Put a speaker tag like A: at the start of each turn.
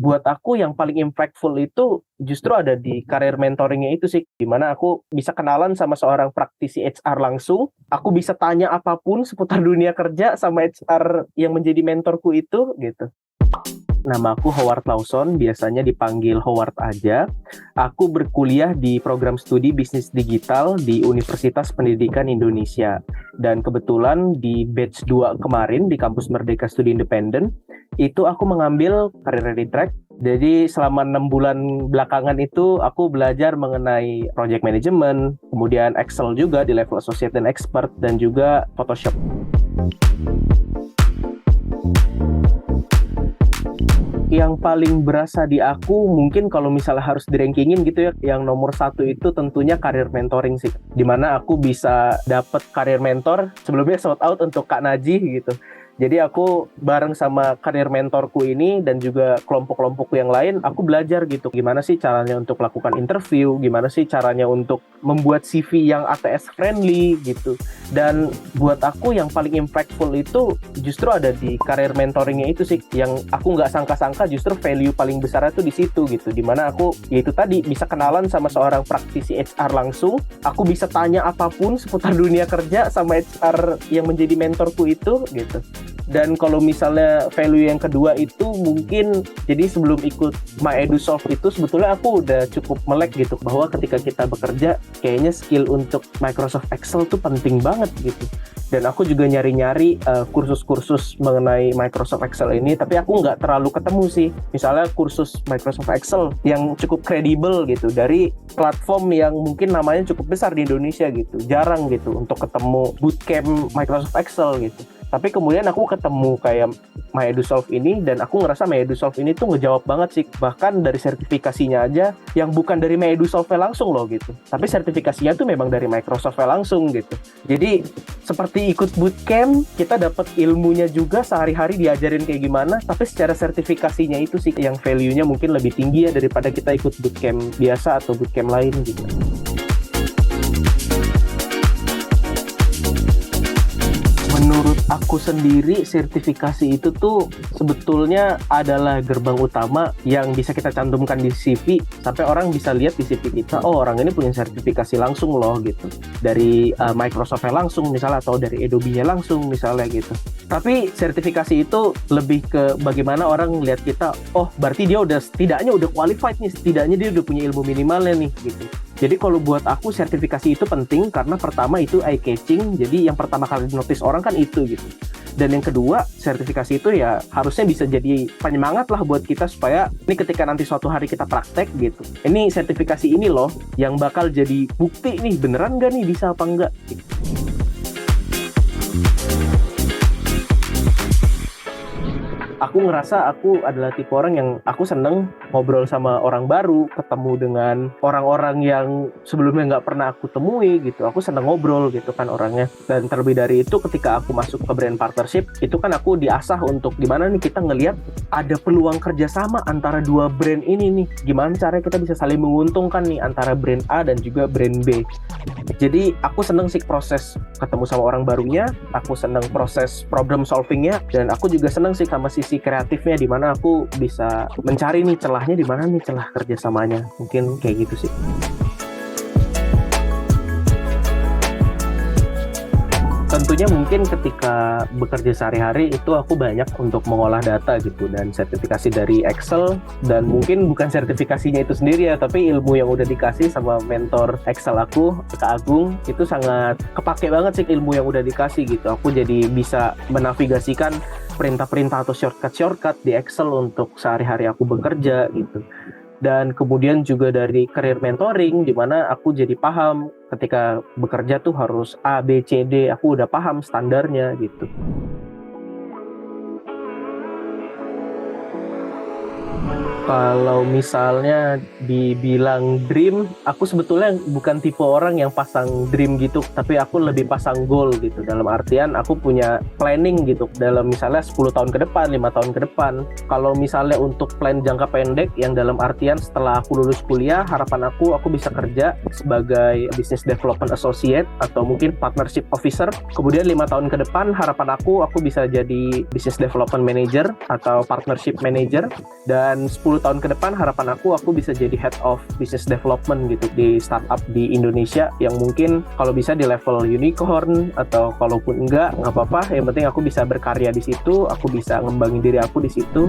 A: buat aku yang paling impactful itu justru ada di karir mentoringnya itu sih, dimana aku bisa kenalan sama seorang praktisi HR langsung, aku bisa tanya apapun seputar dunia kerja sama HR yang menjadi mentorku itu gitu. Nama aku Howard Lawson, biasanya dipanggil Howard aja. Aku berkuliah di program studi bisnis digital di Universitas Pendidikan Indonesia. Dan kebetulan di batch 2 kemarin di kampus Merdeka Studi Independen, itu aku mengambil career ready track. Jadi selama 6 bulan belakangan itu aku belajar mengenai project management, kemudian Excel juga di level associate dan expert, dan juga Photoshop. Yang paling berasa di aku mungkin kalau misalnya harus dirankingin gitu ya, yang nomor 1 itu tentunya karir mentoring sih, dimana aku bisa dapet karir mentor. Sebelumnya shout out untuk Kak Najih gitu. Jadi aku bareng sama karir mentorku ini dan juga kelompok-kelompokku yang lain, aku belajar gitu gimana sih caranya untuk melakukan interview, gimana sih caranya untuk membuat CV yang ATS friendly gitu. Dan buat aku yang paling impactful itu justru ada di karir mentoringnya itu sih, yang aku nggak sangka-sangka justru value paling besarnya tuh di situ gitu, dimana aku yaitu tadi bisa kenalan sama seorang praktisi HR langsung, aku bisa tanya apapun seputar dunia kerja sama HR yang menjadi mentorku itu gitu. Dan kalau misalnya value yang kedua itu mungkin, jadi sebelum ikut MyEduSolve itu sebetulnya aku udah cukup melek gitu, bahwa ketika kita bekerja kayaknya skill untuk Microsoft Excel tuh penting banget gitu. Dan aku juga nyari-nyari kursus-kursus mengenai Microsoft Excel ini, tapi aku nggak terlalu ketemu sih. Misalnya kursus Microsoft Excel yang cukup kredibel gitu, dari platform yang mungkin namanya cukup besar di Indonesia gitu. Jarang gitu untuk ketemu bootcamp Microsoft Excel gitu. Tapi kemudian aku ketemu kayak MyEduSolve ini, dan aku ngerasa MyEduSolve ini tuh ngejawab banget sih. Bahkan dari sertifikasinya aja, yang bukan dari MyEduSolve langsung loh gitu, tapi sertifikasinya tuh memang dari Microsoft langsung gitu. Jadi seperti ikut bootcamp, kita dapat ilmunya juga sehari-hari diajarin kayak gimana, tapi secara sertifikasinya itu sih yang value-nya mungkin lebih tinggi ya daripada kita ikut bootcamp biasa atau bootcamp lain gitu. Menurut aku sendiri, sertifikasi itu tuh sebetulnya adalah gerbang utama yang bisa kita cantumkan di CV, sampai orang bisa lihat di CV kita, oh orang ini punya sertifikasi langsung loh gitu, dari Microsoft-nya langsung misalnya, atau dari Adobe-nya langsung misalnya gitu. Tapi sertifikasi itu lebih ke bagaimana orang lihat kita, oh berarti dia udah setidaknya udah qualified nih, setidaknya dia udah punya ilmu minimalnya nih gitu. Jadi kalau buat aku sertifikasi itu penting karena pertama itu eye catching, jadi yang pertama kali di-notice orang kan itu gitu. Dan yang kedua, sertifikasi itu ya harusnya bisa jadi penyemangat lah buat kita, supaya ini ketika nanti suatu hari kita praktek gitu, ini sertifikasi ini loh yang bakal jadi bukti nih beneran gak nih bisa apa enggak gitu. Aku ngerasa aku adalah tipe orang yang aku seneng ngobrol sama orang baru, ketemu dengan orang-orang yang sebelumnya nggak pernah aku temui gitu. Aku seneng ngobrol gitu kan orangnya. Dan terlebih dari itu, ketika aku masuk ke brand partnership, itu kan aku diasah untuk gimana nih kita ngelihat ada peluang kerjasama antara dua brand ini nih. Gimana caranya kita bisa saling menguntungkan nih antara brand A dan juga brand B. Jadi aku seneng sih proses ketemu sama orang barunya, aku seneng proses problem solvingnya, dan aku juga seneng sih sama sisi kreatifnya, di mana aku bisa mencari nih celahnya, di mana nih celah kerjasamanya. Mungkin kayak gitu sih. Tentunya mungkin ketika bekerja sehari-hari itu aku banyak untuk mengolah data gitu, dan sertifikasi dari Excel, dan mungkin bukan sertifikasinya itu sendiri ya, tapi ilmu yang udah dikasih sama mentor Excel aku, Kak Agung, itu sangat kepake banget sih ilmu yang udah dikasih gitu. Aku jadi bisa menavigasikan perintah-perintah atau shortcut di Excel untuk sehari-hari aku bekerja gitu. Dan kemudian juga dari career mentoring, di mana aku jadi paham ketika bekerja tuh harus A, B, C, D, aku udah paham standarnya gitu. Kalau misalnya dibilang dream, aku sebetulnya bukan tipe orang yang pasang dream gitu, tapi aku lebih pasang goal gitu. Dalam artian aku punya planning gitu, dalam misalnya 10 tahun ke depan, 5 tahun ke depan. Kalau misalnya untuk plan jangka pendek, yang dalam artian setelah aku lulus kuliah, harapan aku bisa kerja sebagai business development associate atau mungkin partnership officer. Kemudian 5 tahun ke depan, harapan aku bisa jadi business development manager atau partnership manager. Dan 10 10 tahun ke depan harapan aku bisa jadi head of business development gitu di startup di Indonesia yang mungkin kalau bisa di level unicorn, atau kalaupun enggak apa-apa, yang penting aku bisa berkarya di situ, aku bisa ngembangin diri aku di situ.